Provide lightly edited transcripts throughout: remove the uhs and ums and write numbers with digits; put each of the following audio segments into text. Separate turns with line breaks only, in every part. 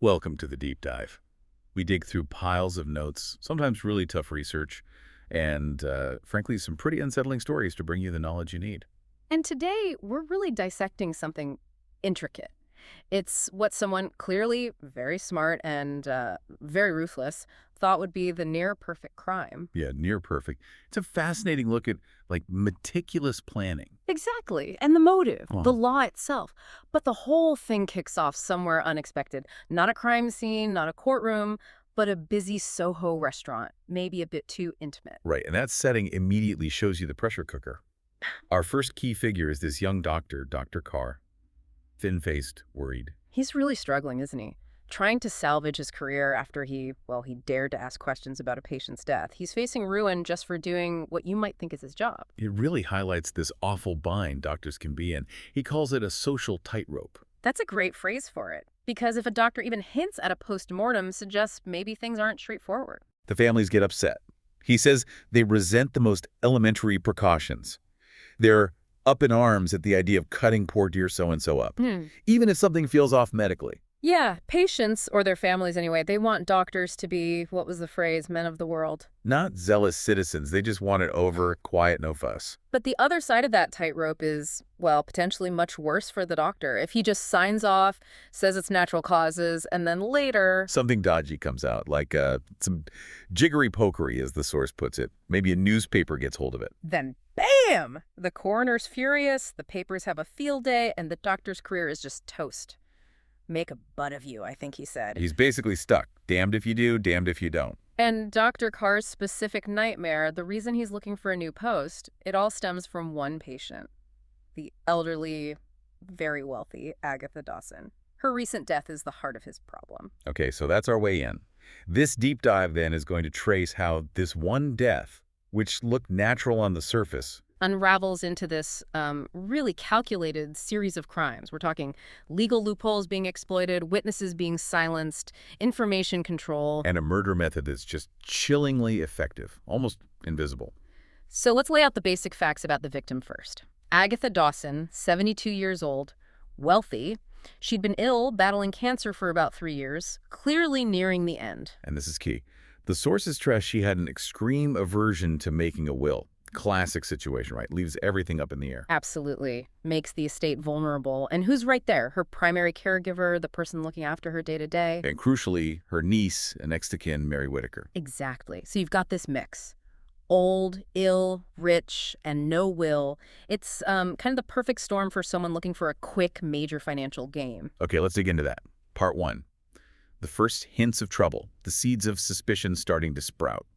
Welcome to the deep dive. We dig through piles of notes, sometimes really tough research, and frankly, some pretty unsettling stories to bring you the knowledge you need.
And today, we're really dissecting something intricate. It's what someone clearly very smart and very ruthless thought would be the near perfect crime.
Yeah, near perfect. It's a fascinating look at, like, meticulous planning.
Exactly. And the motive, the
Uh-huh.
law itself. But the whole thing kicks off somewhere unexpected. Not a crime scene, not a courtroom, but a busy Soho restaurant, maybe a bit too intimate.
Right, and that setting immediately shows you the pressure cooker. Our first key figure is this young doctor, Dr. Carr, thin-faced, worried.
He's really struggling, isn't he? Trying to salvage his career after he dared to ask questions about a patient's death. He's facing ruin just for doing what you might think is his job.
It really highlights this awful bind doctors can be in. He calls it a social tightrope.
That's a great phrase for it, because if a doctor even hints at a post-mortem, suggests maybe things aren't straightforward.
The families get upset. He says they resent the most elementary precautions. They're up in arms at the idea of cutting poor dear so-and-so up, even if something feels off medically.
Yeah, patients, or their families anyway, they want doctors to be, what was the phrase, men of the world.
Not zealous citizens. They just want it over, quiet, no fuss.
But the other side of that tightrope is, well, potentially much worse for the doctor. If he just signs off, says it's natural causes, and then later,
Something dodgy comes out, like some jiggery-pokery, as the source puts it. Maybe a newspaper gets hold of it.
then bam! The coroner's furious, the papers have a field day, and the doctor's career is just toast. Make a butt of you, I think he said.
He's basically stuck. Damned if you do, damned if you don't.
And Dr. Carr's specific nightmare, the reason he's looking for a new post, it all stems from one patient, the elderly, very wealthy Agatha Dawson. Her recent death is the heart of his problem.
Okay, so that's our way in. This deep dive, then, is going to trace how this one death, which looked natural on the surface,
Unravels into this really calculated series of crimes. We're talking legal loopholes being exploited, witnesses being silenced, information control.
and a murder method that's just chillingly effective, almost invisible.
So let's lay out the basic facts about the victim first. Agatha Dawson, 72 years old, wealthy. She'd been ill, battling cancer for about 3 years, clearly nearing the end.
And this is key. The sources stress she had an extreme aversion to making a will. Classic situation, right? Leaves everything up in the air.
Absolutely. Makes the estate vulnerable. And who's right there? Her primary caregiver, the person looking after her day to day?
And crucially, her niece and next to kin, Mary Whittaker.
Exactly. So you've got this mix. Old, ill, rich, and no will. It's kind of the perfect storm for someone looking for a quick, major financial gain.
Okay, let's dig into that. Part 1. The first hints of trouble, the seeds of suspicion starting to sprout.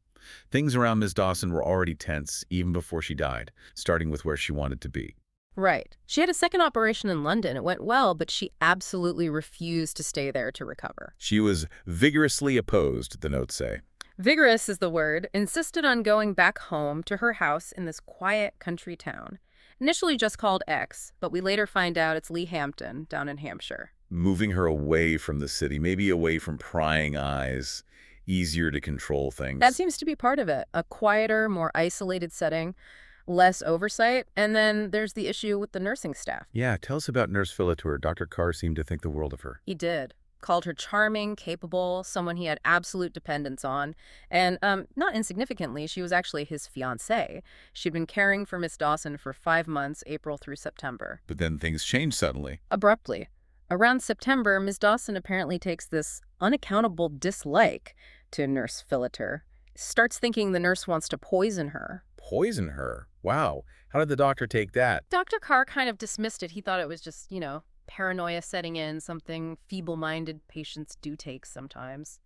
Things around Ms. Dawson were already tense even before she died, starting with where she wanted to be.
Right. She had a second operation in London. It went well, but she absolutely refused to stay there to recover.
She was vigorously opposed, the notes say.
Vigorous is the word, insisted on going back home to her house in this quiet country town. Initially just called X, but we later find out it's Leehampton, down in Hampshire.
Moving her away from the city, maybe away from prying eyes, easier to control things.
That seems to be part of it. A quieter, more isolated setting, less oversight, and then there's the issue with the nursing staff.
Yeah, tell us about Nurse Phillitor. Dr. Carr seemed to think the world of her.
He did. Called her charming, capable, someone he had absolute dependence on. And not insignificantly, she was actually his fiancée. She'd been caring for Miss Dawson for 5 months, April through September.
But then things changed suddenly.
Abruptly. Around September, Miss Dawson apparently takes this unaccountable dislike to Nurse Phillitor. Starts thinking the nurse wants to poison her.
Poison her? Wow. How did the doctor take that?
Dr. Carr kind of dismissed it. He thought it was just, paranoia setting in, something feeble-minded patients do take sometimes.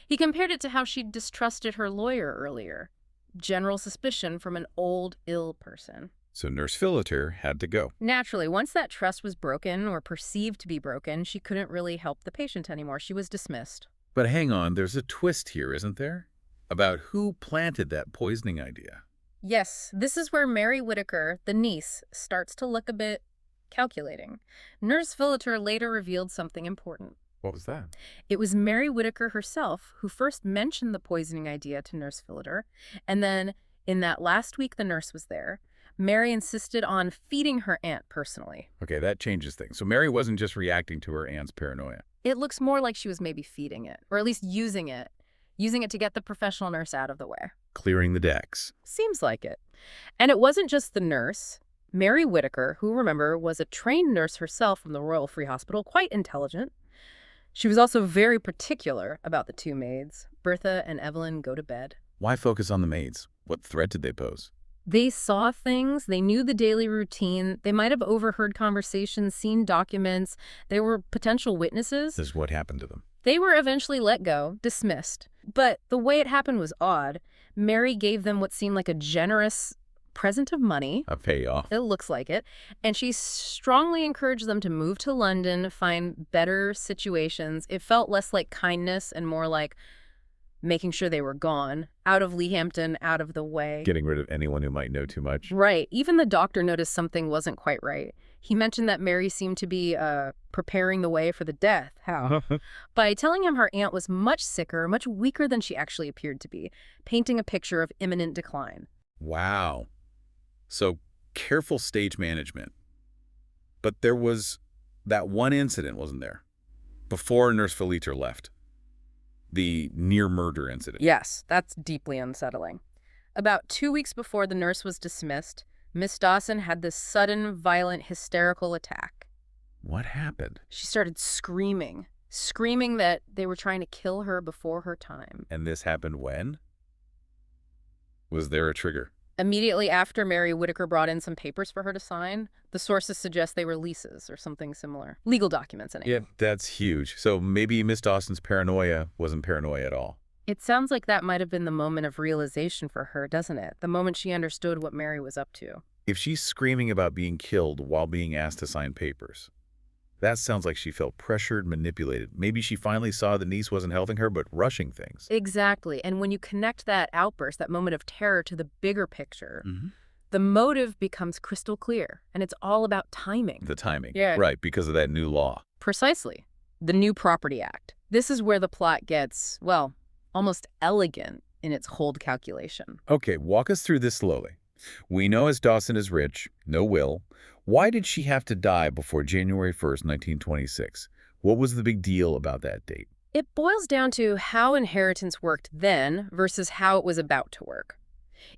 He compared it to how she'd distrusted her lawyer earlier. General suspicion from an old, ill person.
So Nurse Phillitor had to go.
Naturally, once that trust was broken or perceived to be broken, she couldn't really help the patient anymore. She was dismissed.
But hang on, there's a twist here, isn't there? About who planted that poisoning idea.
Yes, this is where Mary Whittaker, the niece, starts to look a bit calculating. Nurse Phillitor later revealed something important.
What was that?
It was Mary Whittaker herself who first mentioned the poisoning idea to Nurse Phillitor, and then in that last week the nurse was there, Mary insisted on feeding her aunt personally.
Okay, that changes things. So Mary wasn't just reacting to her aunt's paranoia.
It looks more like she was maybe feeding it, or at least using it to get the professional nurse out of the way.
Clearing the decks.
Seems like it. And it wasn't just the nurse. Mary Whittaker, who, remember, was a trained nurse herself from the Royal Free Hospital, quite intelligent. She was also very particular about the two maids. Bertha and Evelyn go to bed.
Why focus on the maids? What threat did they pose?
They saw things. They knew the daily routine. They might have overheard conversations, seen documents. They were potential witnesses.
This is what happened to them.
They were eventually let go, dismissed. But the way it happened was odd. Mary gave them what seemed like a generous present of money.
A payoff.
It looks like it. And she strongly encouraged them to move to London, find better situations. It felt less like kindness and more like making sure they were gone, out of Leahampton, out of the way.
Getting rid of anyone who might know too much.
Right. Even the doctor noticed something wasn't quite right. He mentioned that Mary seemed to be preparing the way for the death. How? By telling him her aunt was much sicker, much weaker than she actually appeared to be, painting a picture of imminent decline.
Wow. So careful stage management. But there was that one incident, wasn't there? Before Nurse Felicia left. The near-murder incident.
Yes, that's deeply unsettling. About 2 weeks before the nurse was dismissed, Miss Dawson had this sudden, violent, hysterical attack.
What happened?
She started screaming that they were trying to kill her before her time.
And this happened when? Was there a trigger?
Immediately after Mary Whittaker brought in some papers for her to sign, the sources suggest they were leases or something similar. Legal documents, anyway.
Yeah, that's huge. So maybe Miss Dawson's paranoia wasn't paranoia at all.
It sounds like that might have been the moment of realization for her, doesn't it? The moment she understood what Mary was up to.
If she's screaming about being killed while being asked to sign papers, that sounds like she felt pressured, manipulated. Maybe she finally saw the niece wasn't helping her, but rushing things.
Exactly. And when you connect that outburst, that moment of terror, to the bigger picture, the motive becomes crystal clear. And it's all about timing.
The timing.
Yeah.
Right, because of that new law.
Precisely. The New Property Act. This is where the plot gets, well, almost elegant in its hold calculation.
Okay, walk us through this slowly. We know as Dawson is rich, no will. Why did she have to die before January 1st, 1926? What was the big deal about that date?
It boils down to how inheritance worked then versus how it was about to work.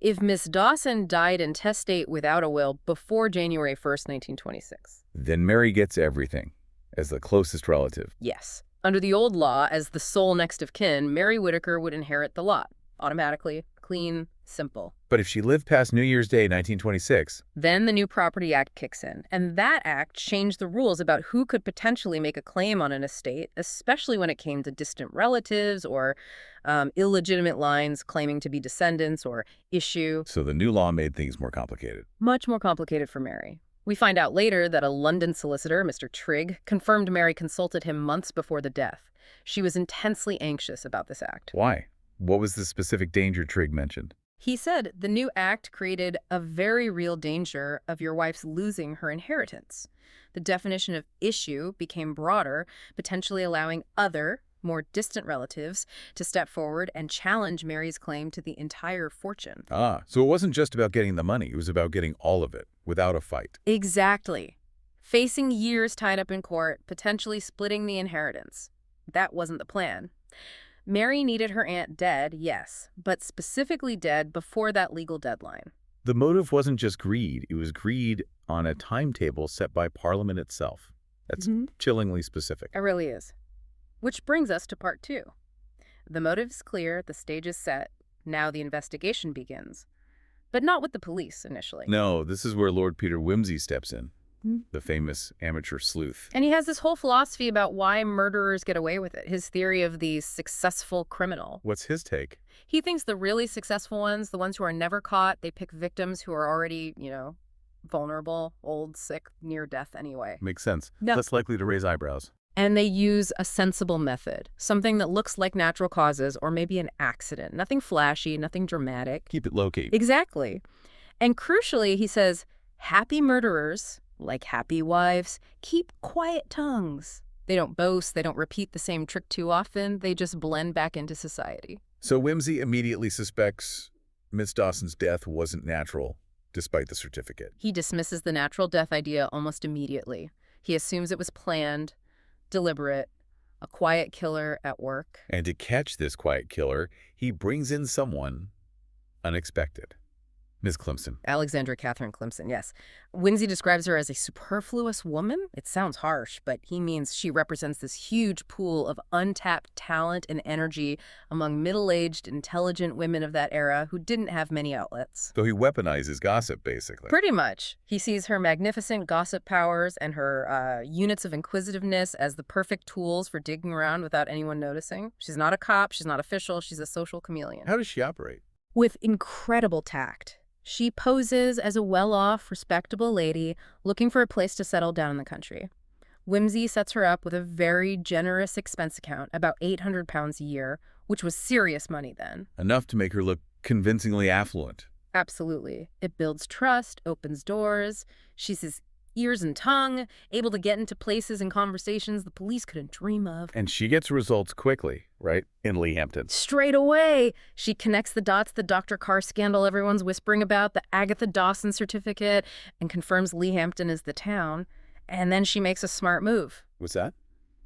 If Miss Dawson died intestate without a will before January 1st, 1926.
Then Mary gets everything, as the closest relative.
Yes. Under the old law, as the sole next of kin, Mary Whittaker would inherit the lot. Automatically, clean, simple.
But if she lived past New Year's Day, 1926...
Then the New Property Act kicks in, and that act changed the rules about who could potentially make a claim on an estate, especially when it came to distant relatives or illegitimate lines claiming to be descendants or issue.
So the new law made things more complicated.
Much more complicated for Mary. We find out later that a London solicitor, Mr. Trigg, confirmed Mary consulted him months before the death. She was intensely anxious about this act.
Why? What was the specific danger Trigg mentioned?
He said the new act created a very real danger of your wife's losing her inheritance. The definition of issue became broader, potentially allowing other, more distant relatives to step forward and challenge Mary's claim to the entire fortune.
Ah, so it wasn't just about getting the money. It was about getting all of it, without a fight.
Exactly. Facing years tied up in court, potentially splitting the inheritance. That wasn't the plan. Mary needed her aunt dead, yes, but specifically dead before that legal deadline.
The motive wasn't just greed. It was greed on a timetable set by Parliament itself. That's chillingly specific.
It really is. Which brings us to part 2. The motive's clear, the stage is set, now the investigation begins. But not with the police initially.
No, this is where Lord Peter Wimsey steps in, the famous amateur sleuth.
And he has this whole philosophy about why murderers get away with it, his theory of the successful criminal.
What's his take?
He thinks the really successful ones, the ones who are never caught, they pick victims who are already, vulnerable, old, sick, near death anyway.
Makes sense.
No.
Less likely to raise eyebrows.
And they use a sensible method, something that looks like natural causes or maybe an accident. Nothing flashy, nothing dramatic.
Keep it low-key.
Exactly. And crucially, he says, happy murderers, like happy wives, keep quiet tongues. They don't boast, they don't repeat the same trick too often, they just blend back into society.
So Wimsey immediately suspects Miss Dawson's death wasn't natural, despite the certificate.
He dismisses the natural death idea almost immediately. He assumes it was planned, deliberate, a quiet killer at work.
And to catch this quiet killer, he brings in someone unexpected. Miss Climpson.
Alexandra Catherine Climpson, yes. Wimsey describes her as a superfluous woman. It sounds harsh, but he means she represents this huge pool of untapped talent and energy among middle-aged, intelligent women of that era who didn't have many outlets.
So he weaponizes gossip, basically.
Pretty much. He sees her magnificent gossip powers and her units of inquisitiveness as the perfect tools for digging around without anyone noticing. She's not a cop, she's not official, she's a social chameleon.
How does she operate?
With incredible tact. She poses as a well-off, respectable lady looking for a place to settle down in the country. Wimsey sets her up with a very generous expense account, about £800 a year, which was serious money then.
Enough to make her look convincingly affluent.
Absolutely. It builds trust, opens doors. She's his ears and tongue, able to get into places and conversations the police couldn't dream of.
And she gets results quickly, right? In Leehampton.
Straight away, she connects the dots, the Dr. Carr scandal everyone's whispering about, the Agatha Dawson certificate, and confirms Leehampton is the town. And then she makes a smart move.
What's that?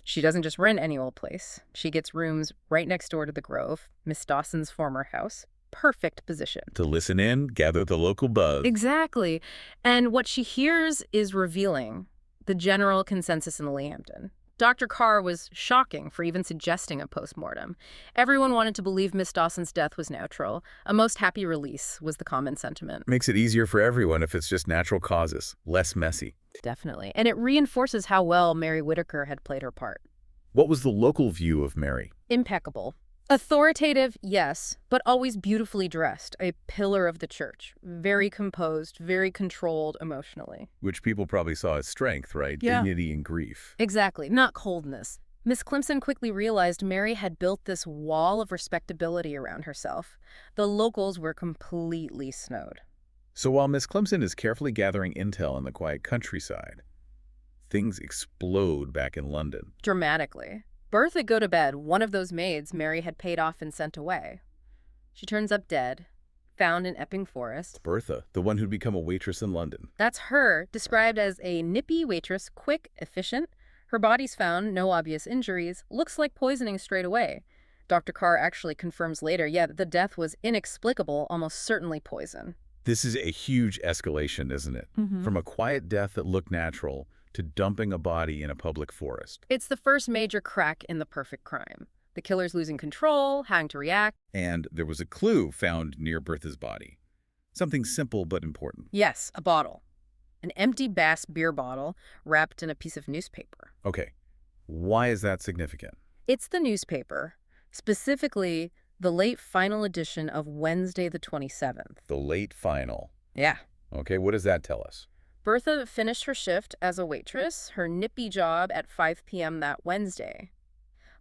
She doesn't just rent any old place. She gets rooms right next door to the Grove, Miss Dawson's former house. Perfect position.
To listen in, gather the local buzz.
Exactly. And what she hears is revealing the general consensus in Leehampton. Dr. Carr was shocking for even suggesting a postmortem. Everyone wanted to believe Miss Dawson's death was natural. A most happy release was the common sentiment.
Makes it easier for everyone if it's just natural causes, less messy.
Definitely. And it reinforces how well Mary Whittaker had played her part.
What was the local view of Mary?
Impeccable. Authoritative, yes, but always beautifully dressed, a pillar of the church. Very composed, very controlled emotionally.
Which people probably saw as strength, right?
Yeah.
Dignity and grief.
Exactly, not coldness. Miss Climpson quickly realized Mary had built this wall of respectability around herself. The locals were completely snowed.
So while Miss Climpson is carefully gathering intel in the quiet countryside, things explode back in London.
Dramatically. Bertha Go-to-Bed, one of those maids Mary had paid off and sent away. She turns up dead, found in Epping Forest.
Bertha, the one who'd become a waitress in London.
That's her, described as a nippy waitress, quick, efficient. Her body's found, no obvious injuries, looks like poisoning straight away. Dr. Carr actually confirms later, yeah, that the death was inexplicable, almost certainly poison.
This is a huge escalation, isn't it? From a quiet death that looked natural to dumping a body in a public forest.
It's the first major crack in the perfect crime. The killer's losing control, having to react.
And there was a clue found near Bertha's body. Something simple but important.
Yes, a bottle. An empty Bass beer bottle wrapped in a piece of newspaper.
Okay, why is that significant?
It's the newspaper, specifically the late final edition of Wednesday the 27th.
The late final.
Yeah.
Okay, what does that tell us?
Bertha finished her shift as a waitress, her nippy job at 5 p.m. that Wednesday.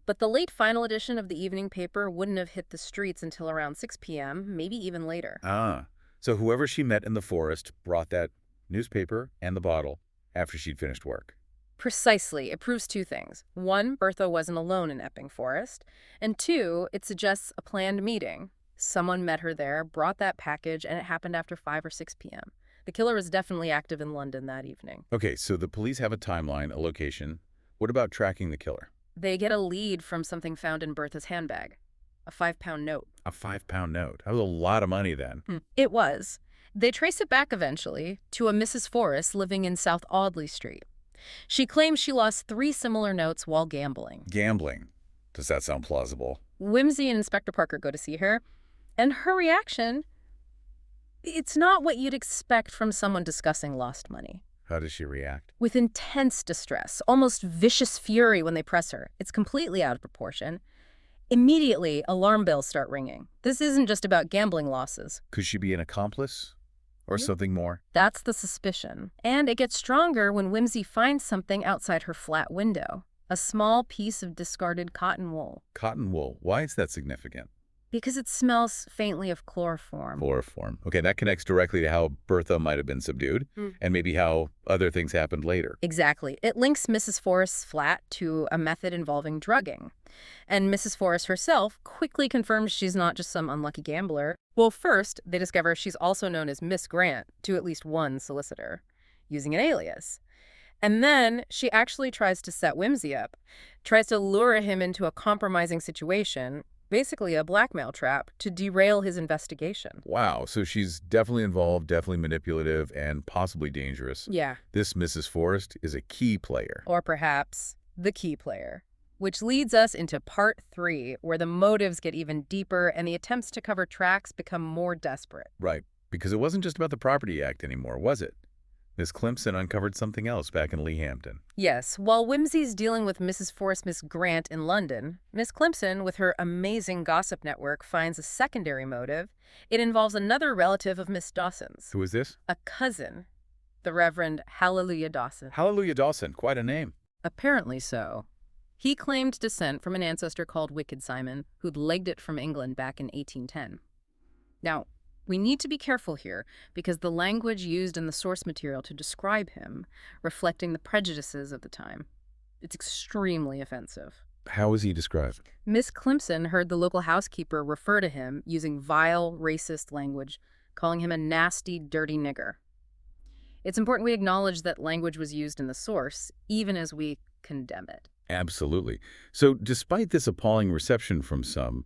But the late final edition of the evening paper wouldn't have hit the streets until around 6 p.m., maybe even later.
Ah, so whoever she met in the forest brought that newspaper and the bottle after she'd finished work.
Precisely. It proves two things. One, Bertha wasn't alone in Epping Forest. And two, it suggests a planned meeting. Someone met her there, brought that package, and it happened after 5 or 6 p.m. The killer was definitely active in London that evening.
Okay, so the police have a timeline, a location. What about tracking the killer?
They get a lead from something found in Bertha's handbag. A £5 note.
A £5 note. That was a lot of money then.
It was. They trace it back eventually to a Mrs. Forrest living in South Audley Street. She claims she lost 3 similar notes while gambling.
Gambling. Does that sound plausible?
Wimsey and Inspector Parker go to see her, and her reaction, it's not what you'd expect from someone discussing lost money.
How does she react?
With intense distress, almost vicious fury when they press her. It's completely out of proportion. Immediately, alarm bells start ringing. This isn't just about gambling losses.
Could she be an accomplice? Or something more?
That's the suspicion. And it gets stronger when Wimsey finds something outside her flat window. A small piece of discarded cotton wool.
Cotton wool. Why is that significant?
Because it smells faintly of chloroform.
Chloroform. Okay, that connects directly to how Bertha might have been subdued, and maybe how other things happened later.
Exactly. It links Mrs. Forrest's flat to a method involving drugging. And Mrs. Forrest herself quickly confirms she's not just some unlucky gambler. Well, first, they discover she's also known as Miss Grant to at least one solicitor, using an alias. And then she actually tries to set Wimsey up, tries to lure him into a compromising situation, basically a blackmail trap, to derail his investigation.
Wow, so she's definitely involved, definitely manipulative, and possibly dangerous.
Yeah.
This Mrs. Forrest is a key player.
Or perhaps the key player. Which leads us into part 3, where the motives get even deeper and the attempts to cover tracks become more desperate.
Right, because it wasn't just about the Property Act anymore, was it? Miss Climpson uncovered something else back in Leahampton.
Yes, while Wimsey's dealing with Mrs. Forrest Miss Grant in London, Miss Climpson, with her amazing gossip network, finds a secondary motive. It involves another relative of Miss Dawson's.
Who is this?
A cousin, the Reverend Hallelujah Dawson.
Hallelujah Dawson, quite a name.
Apparently so. He claimed descent from an ancestor called Wicked Simon, who'd legged it from England back in 1810. Now, we need to be careful here, because the language used in the source material to describe him, reflecting the prejudices of the time, it's extremely offensive.
How is he described?
Miss Climpson heard the local housekeeper refer to him using vile, racist language, calling him a nasty, dirty nigger. It's important we acknowledge that language was used in the source, even as we condemn it.
Absolutely. So, despite this appalling reception from some,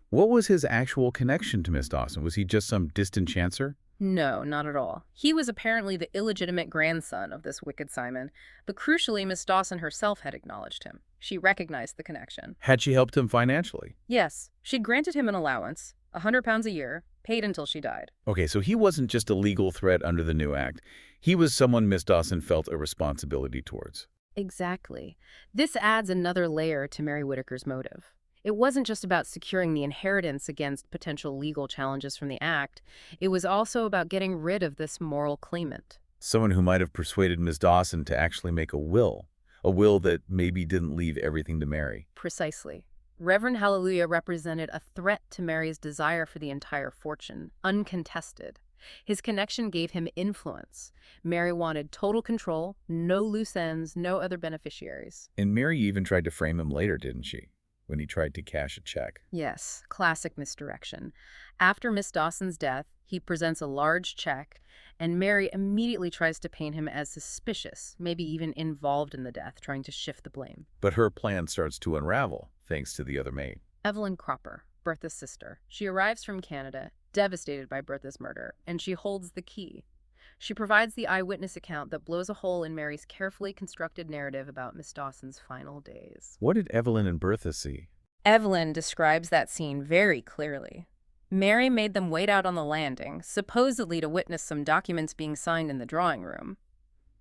what was his actual connection to Miss Dawson? Was he just some distant chancer?
No, not at all. He was apparently the illegitimate grandson of this Wicked Simon, but crucially, Miss Dawson herself had acknowledged him. She recognized the connection.
Had she helped him financially?
Yes, she'd granted him an allowance, £100 a year, paid until she died.
Okay, so he wasn't just a legal threat under the new act. He was someone Miss Dawson felt a responsibility towards.
Exactly. This adds another layer to Mary Whittaker's motive. It wasn't just about securing the inheritance against potential legal challenges from the act. It was also about getting rid of this moral claimant.
Someone who might have persuaded Miss Dawson to actually make a will that maybe didn't leave everything to Mary.
Precisely. Reverend Hallelujah represented a threat to Mary's desire for the entire fortune, uncontested. His connection gave him influence. Mary wanted total control, no loose ends, no other beneficiaries.
And Mary even tried to frame him later, didn't she? When he tried to cash a check.
Yes, classic misdirection. After Miss Dawson's death, he presents a large check, and Mary immediately tries to paint him as suspicious, maybe even involved in the death, trying to shift the blame.
But her plan starts to unravel, thanks to the other maid.
Evelyn Cropper, Bertha's sister. She arrives from Canada, devastated by Bertha's murder, and she holds the key. She provides the eyewitness account that blows a hole in Mary's carefully constructed narrative about Miss Dawson's final days.
What did Evelyn and Bertha see?
Evelyn describes that scene very clearly. Mary made them wait out on the landing, supposedly to witness some documents being signed in the drawing room.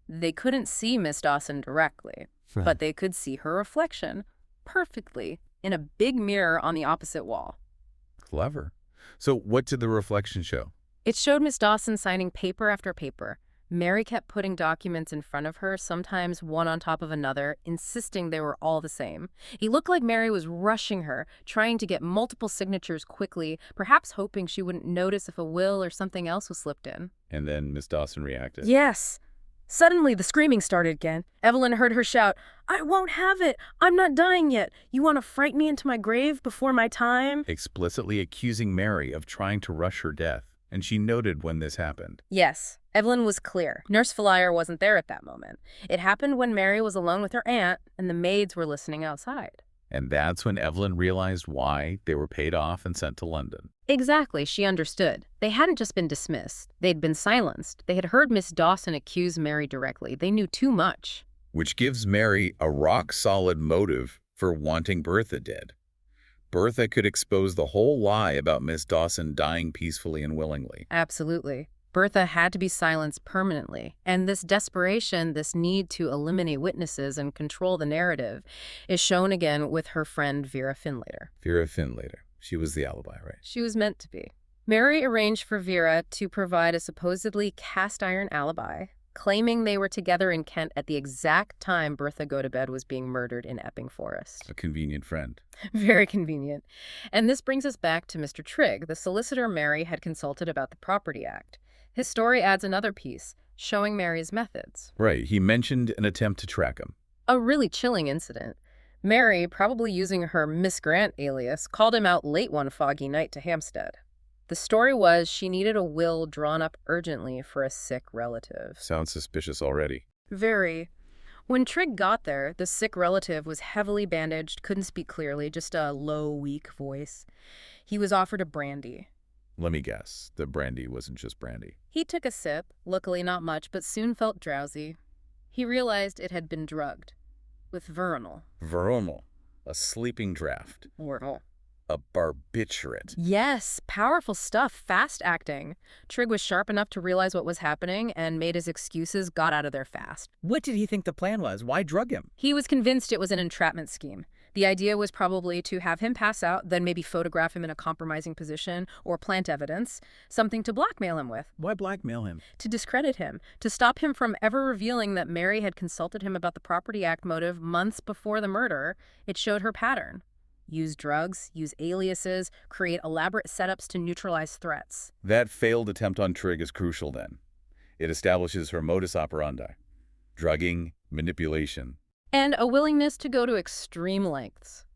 They couldn't see Miss Dawson directly, but they could see her reflection perfectly in a big mirror on the opposite wall.
Clever. So what did the reflection show?
It showed Miss Dawson signing paper after paper. Mary kept putting documents in front of her, sometimes one on top of another, insisting they were all the same. It looked like Mary was rushing her, trying to get multiple signatures quickly, perhaps hoping she wouldn't notice if a will or something else was slipped in.
And then Miss Dawson reacted.
Yes. Suddenly, the screaming started again. Evelyn heard her shout, "I won't have it! I'm not dying yet! You want to frighten me into my grave before my time?"
Explicitly accusing Mary of trying to rush her death. And she noted when this happened.
Yes, Evelyn was clear. Nurse Falier wasn't there at that moment. It happened when Mary was alone with her aunt, and the maids were listening outside.
And that's when Evelyn realized why they were paid off and sent to London.
Exactly, she understood. They hadn't just been dismissed. They'd been silenced. They had heard Miss Dawson accuse Mary directly. They knew too much.
Which gives Mary a rock-solid motive for wanting Bertha dead. Bertha could expose the whole lie about Miss Dawson dying peacefully and willingly.
Absolutely. Bertha had to be silenced permanently. And this desperation, this need to eliminate witnesses and control the narrative, is shown again with her friend Vera Findlater.
Vera Findlater. She was the alibi, right?
She was meant to be. Mary arranged for Vera to provide a supposedly cast-iron alibi, claiming they were together in Kent at the exact time Bertha Gotobed was being murdered in Epping Forest.
A convenient friend.
Very convenient. And this brings us back to Mr. Trigg, the solicitor Mary had consulted about the Property Act. His story adds another piece, showing Mary's methods.
Right. He mentioned an attempt to track him.
A really chilling incident. Mary, probably using her Miss Grant alias, called him out late one foggy night to Hampstead. The story was she needed a will drawn up urgently for a sick relative.
Sounds suspicious already.
Very. When Trigg got there, the sick relative was heavily bandaged, couldn't speak clearly, just a low, weak voice. He was offered a brandy.
Let me guess, the brandy wasn't just brandy.
He took a sip, luckily not much, but soon felt drowsy. He realized it had been drugged with veronal.
Veronal, a sleeping draft,
Veronal.
a barbiturate.
Yes, powerful stuff, fast acting. Trigg was sharp enough to realize what was happening and made his excuses, got out of there fast.
What did he think the plan was? Why drug him?
He was convinced it was an entrapment scheme. The idea was probably to have him pass out, then maybe photograph him in a compromising position or plant evidence, something to blackmail him with,
Why blackmail him?
to discredit him, to stop him from ever revealing that Mary had consulted him about the Property Act motive months before the murder. It showed her pattern. Use drugs, use aliases, create elaborate setups to neutralize threats.
That failed attempt on Trigg is crucial then. It establishes her modus operandi. Drugging, manipulation.
And a willingness to go to extreme lengths.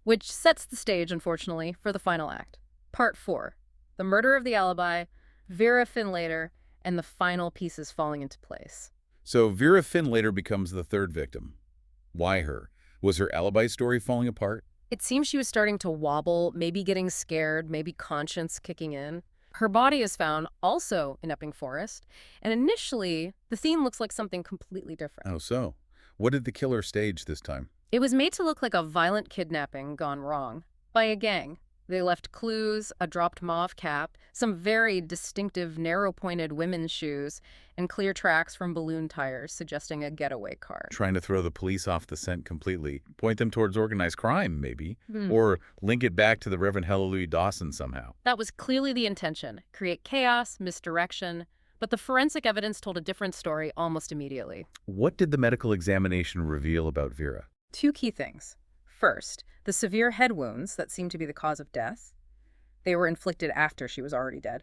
Which sets the stage, unfortunately, for the final act. Part 4. The murder of the alibi, Vera Finlater, and the final pieces falling into place.
So Vera Finlater becomes the third victim. Why her? Was her alibi story falling apart?
It seems she was starting to wobble, maybe getting scared, maybe conscience kicking in. Her body is found also in Epping Forest, and initially, the scene looks like something completely different.
Oh, so? What did the killer stage this time?
It was made to look like a violent kidnapping gone wrong by a gang. They left clues, a dropped mauve cap, some very distinctive narrow-pointed women's shoes, and clear tracks from balloon tires suggesting a getaway car.
Trying to throw the police off the scent completely. Point them towards organized crime, maybe. Or link it back to the Reverend Hallelujah Dawson somehow.
That was clearly the intention. Create chaos, misdirection. But the forensic evidence told a different story almost immediately.
What did the medical examination reveal about Vera?
2 key things. First, the severe head wounds that seemed to be the cause of death. They were inflicted after she was already dead.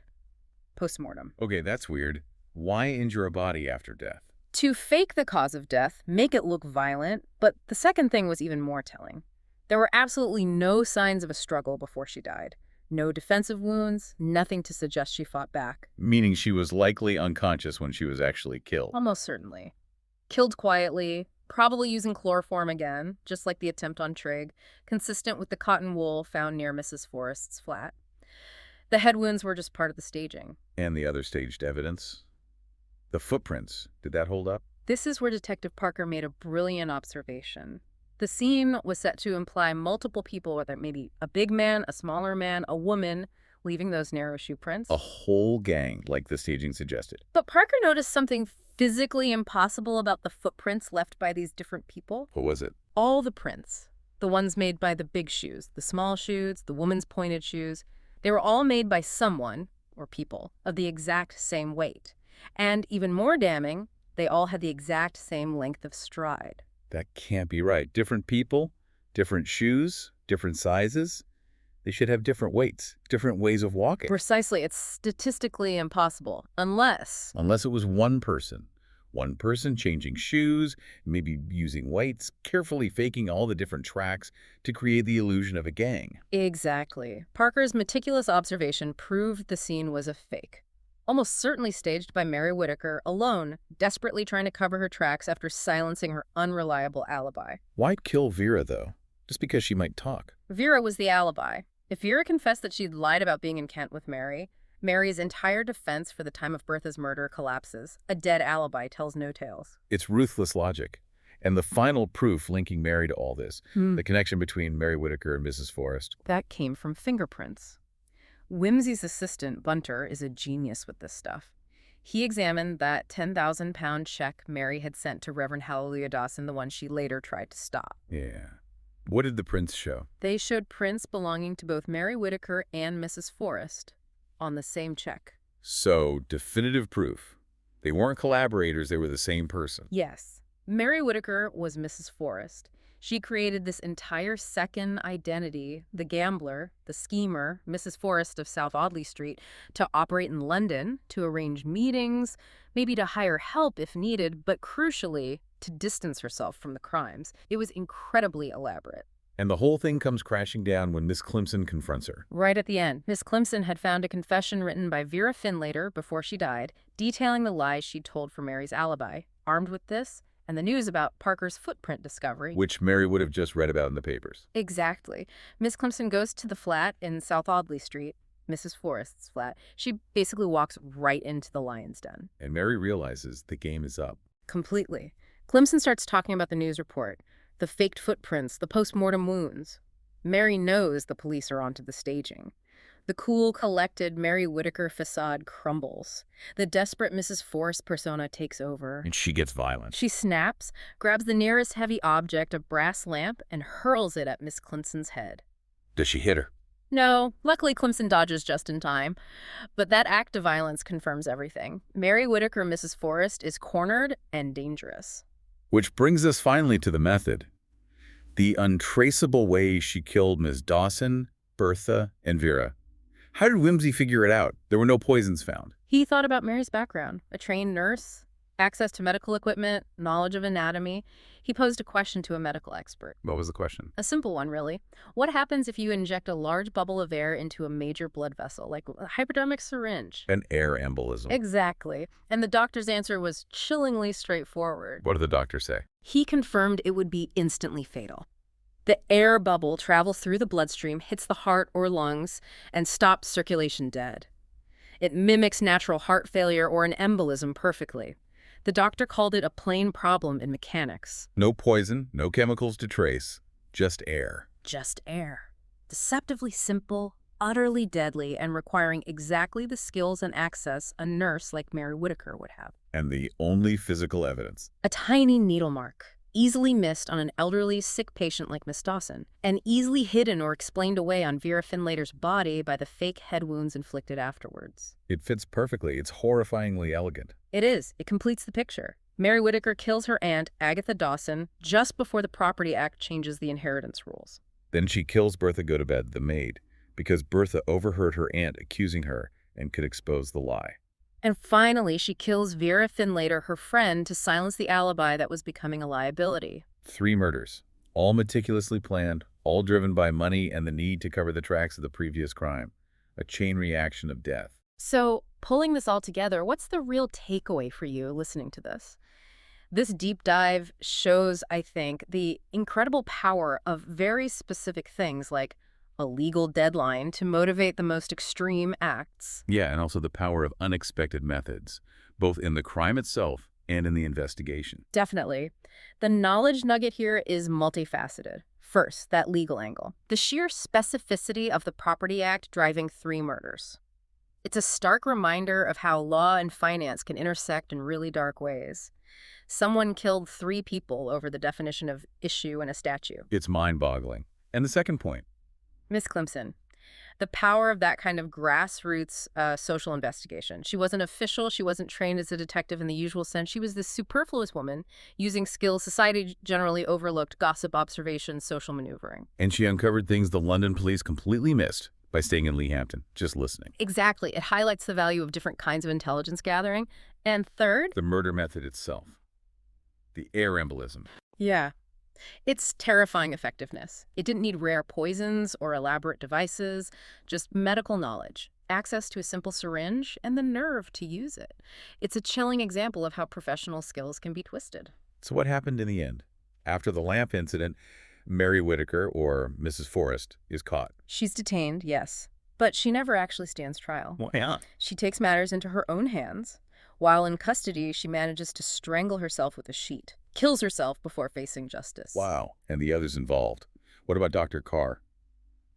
Postmortem.
Okay, that's weird. Why injure a body after death?
To fake the cause of death, make it look violent, but the second thing was even more telling. There were absolutely no signs of a struggle before she died. No defensive wounds, nothing to suggest she fought back.
Meaning she was likely unconscious when she was actually killed.
Almost certainly. Killed quietly, probably using chloroform again, just like the attempt on Trigg, consistent with the cotton wool found near Mrs. Forrest's flat. The head wounds were just part of the staging.
And the other staged evidence? The footprints, did that hold up?
This is where Detective Parker made a brilliant observation. The scene was set to imply multiple people, whether it may be a big man, a smaller man, a woman, leaving those narrow shoe prints.
A whole gang, like the staging suggested.
But Parker noticed something physically impossible about the footprints left by these different people.
What was it?
All the prints, the ones made by the big shoes, the small shoes, the woman's pointed shoes, they were all made by someone, or people, of the exact same weight. And even more damning, they all had the exact same length of stride.
That can't be right. Different people, different shoes, different sizes. They should have different weights, different ways of walking.
Precisely. It's statistically impossible, unless
Unless it was one person. One person changing shoes, maybe using weights, carefully faking all the different tracks to create the illusion of a gang.
Exactly. Parker's meticulous observation proved the scene was a fake. Almost certainly staged by Mary Whittaker alone, desperately trying to cover her tracks after silencing her unreliable alibi.
Why kill Vera, though? Just because she might talk.
Vera was the alibi. If Vera confessed that she'd lied about being in Kent with Mary, Mary's entire defense for the time of Bertha's murder collapses. A dead alibi tells no tales.
It's ruthless logic. And the final proof linking Mary to all this, the connection between Mary Whittaker and Mrs. Forrest.
That came from fingerprints. Wimsey's assistant, Bunter, is a genius with this stuff. He examined that 10,000-pound check Mary had sent to Reverend Hallelujah Dawson, the one she later tried to stop.
Yeah. What did the prints show?
They showed prints belonging to both Mary Whittaker and Mrs. Forrest on the same check.
So, definitive proof. They weren't collaborators, they were the same person.
Yes. Mary Whittaker was Mrs. Forrest. She created this entire second identity, the gambler, the schemer, Mrs. Forrest of South Audley Street, to operate in London, to arrange meetings, maybe to hire help if needed, but crucially, to distance herself from the crimes. It was incredibly elaborate.
And the whole thing comes crashing down when Miss Climpson confronts her.
Right at the end, Miss Climpson had found a confession written by Vera Finlater before she died, detailing the lies she'd told for Mary's alibi. Armed with this, and the news about Parker's footprint discovery.
Which Mary would have just read about in the papers.
Exactly. Miss Climpson goes to the flat in South Audley Street, Mrs. Forrest's flat. She basically walks right into the lion's den.
And Mary realizes the game is up.
Completely. Climpson starts talking about the news report, the faked footprints, the post-mortem wounds. Mary knows the police are onto the staging. The cool, collected Mary Whittaker facade crumbles. The desperate Mrs. Forrest persona takes over.
And she gets violent.
She snaps, grabs the nearest heavy object, a brass lamp, and hurls it at Miss Climpson's head.
Does she hit her?
No, luckily Climpson dodges just in time. But that act of violence confirms everything. Mary Whittaker, Mrs. Forrest, is cornered and dangerous.
Which brings us finally to the method. The untraceable way she killed Ms. Dawson, Bertha, and Vera. How did Wimsey figure it out? There were no poisons found.
He thought about Mary's background, a trained nurse, access to medical equipment, knowledge of anatomy. He posed a question to a medical expert.
What was the question?
A simple one, really. What happens if you inject a large bubble of air into a major blood vessel, like a hypodermic syringe?
An air embolism.
Exactly. And the doctor's answer was chillingly straightforward.
What did the doctor say?
He confirmed it would be instantly fatal. The air bubble travels through the bloodstream, hits the heart or lungs, and stops circulation dead. It mimics natural heart failure or an embolism perfectly. The doctor called it a plain problem in mechanics.
No poison, no chemicals to trace, just air.
Just air. Deceptively simple, utterly deadly, and requiring exactly the skills and access a nurse like Mary Whittaker would have.
And the only physical evidence.
A tiny needle mark, easily missed on an elderly, sick patient like Miss Dawson, and easily hidden or explained away on Vera Finlayter's body by the fake head wounds inflicted afterwards.
It fits perfectly. It's horrifyingly elegant.
It is. It completes the picture. Mary Whittaker kills her aunt, Agatha Dawson, just before the Property Act changes the inheritance rules.
Then she kills Bertha Gotobed, the maid, because Bertha overheard her aunt accusing her and could expose the lie.
And finally, she kills Vera Finlayter, her friend, to silence the alibi that was becoming a liability.
3 murders, all meticulously planned, all driven by money and the need to cover the tracks of the previous crime. A chain reaction of death.
So, pulling this all together, what's the real takeaway for you listening to this? This deep dive shows, I think, the incredible power of very specific things like a legal deadline to motivate the most extreme acts.
Yeah, and also the power of unexpected methods, both in the crime itself and in the investigation.
Definitely. The knowledge nugget here is multifaceted. First, that legal angle. The sheer specificity of the Property Act driving 3 murders. It's a stark reminder of how law and finance can intersect in really dark ways. Someone killed 3 people over the definition of issue in a statute.
It's mind-boggling. And the second point.
Miss Climpson. The power of that kind of grassroots social investigation. She wasn't official. She wasn't trained as a detective in the usual sense. She was this superfluous woman using skills society generally overlooked: gossip, observation, social maneuvering.
And she uncovered things the London police completely missed by staying in Leahampton, just listening.
Exactly. It highlights the value of different kinds of intelligence gathering. And third,
The murder method itself. The air embolism.
yeah, it's terrifying effectiveness. It didn't need rare poisons or elaborate devices, just medical knowledge, access to a simple syringe, and the nerve to use it. It's a chilling example of how professional skills can be twisted.
So what happened in the end? After the lamp incident, Mary Whittaker, or Mrs. Forrest, is caught.
She's detained, yes, but she never actually stands trial.
Why not?
She takes matters into her own hands. While in custody, she manages to strangle herself with a sheet, kills herself before facing justice.
Wow. And the others involved. What about Dr. Carr?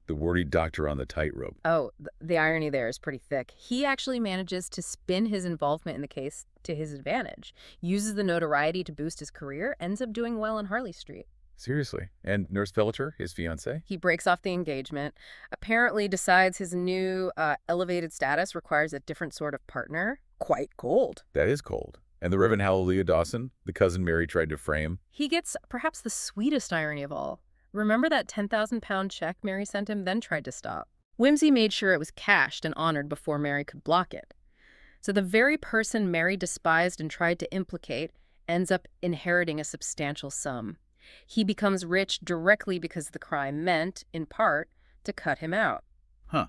The worried doctor on the tightrope.
Oh, the irony there is pretty thick. He actually manages to spin his involvement in the case to his advantage, uses the notoriety to boost his career, ends up doing well on Harley Street.
Seriously. And Nurse Felcher, his fiancée?
He breaks off the engagement, apparently decides his new elevated status requires a different sort of partner. Quite cold.
That is cold. And the Reverend Hallelujah Dawson, the cousin Mary tried to frame?
He gets perhaps the sweetest irony of all. Remember that 10,000-pound check Mary sent him, then tried to stop? Wimsey made sure it was cashed and honored before Mary could block it. So the very person Mary despised and tried to implicate ends up inheriting a substantial sum. He becomes rich directly because the crime meant, in part, to cut him out.
Huh.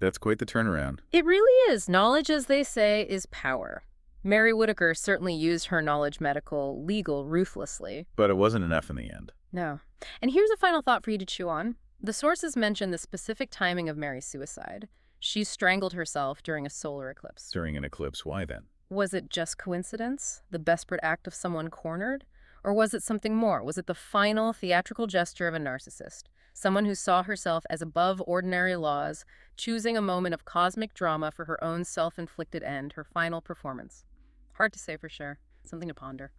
That's quite the turnaround.
It really is. Knowledge, as they say, is power. Mary Whittaker certainly used her knowledge medical, legal, ruthlessly.
But it wasn't enough in the end.
No. And here's a final thought for you to chew on. The sources mention the specific timing of Mary's suicide. She strangled herself during a solar eclipse.
During an eclipse, why then?
Was it just coincidence? The desperate act of someone cornered? Or was it something more? Was it the final theatrical gesture of a narcissist? Someone who saw herself as above ordinary laws, choosing a moment of cosmic drama for her own self-inflicted end, her final performance. Hard to say for sure. Something to ponder.